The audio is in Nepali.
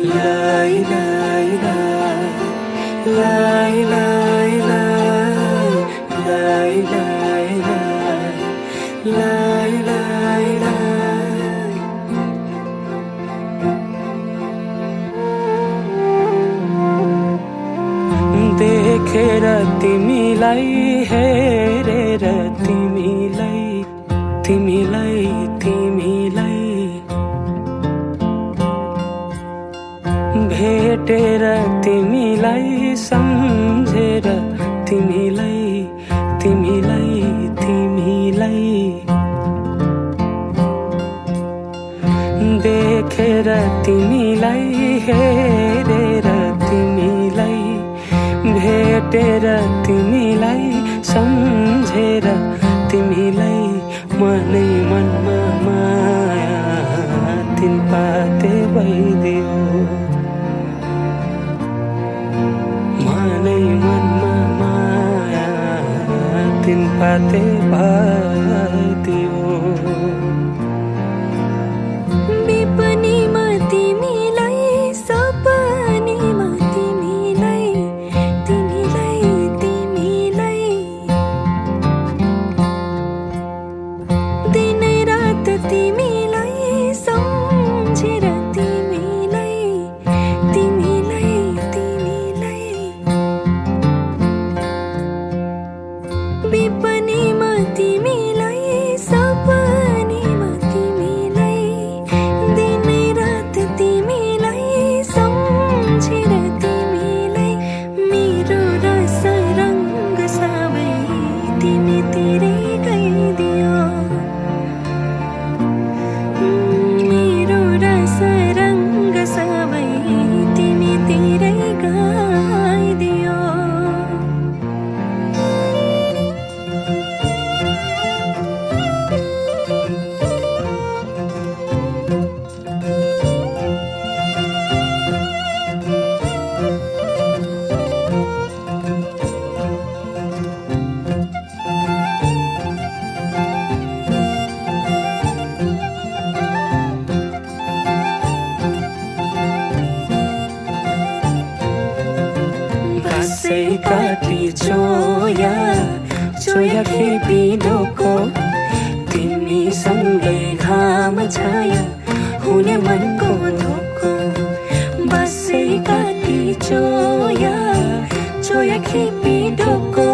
लाई लाई लाई लाई लाई लाई लाई लाई लाई लाई देखेर तिमीलाई हेरेर तिमीलाई तिमीलाई तिमीलाई भेटेर तिमीलाई सम्झेर तिमीलाई तिमीलाई तिमीलाई देखेर तिमीलाई हेरेर तिमीलाई भेटेर तिमीलाई सम्झेर तिमीलाई मनै मनमा माया तिन पाते भइदियो मनै मनमा माया तिन पाते भइदियो विपनीमा तिमीलाई सपनीमा तिमीलाई तिमीलाई तिमीलाई दिनै रात तिमीलाई सम्झेर तिमीलाई तिमीलाई तिमीलाई विपनीमा तिमीलाई सपनीमा तिमीलाई दिनै रात तिमीलाई सम्झेर तिमीलाई मेरो रस रङ्ग सबै तिमीतिरै गइदियो मेरो रस रङ्ग सबै तिमीतिरै गइदियो बसै काटी चोया चोया खेपी ढोको तिमीसँगै घाम छाया हुने मनको धोको बसै काटी चोया चोया खेपी ढोको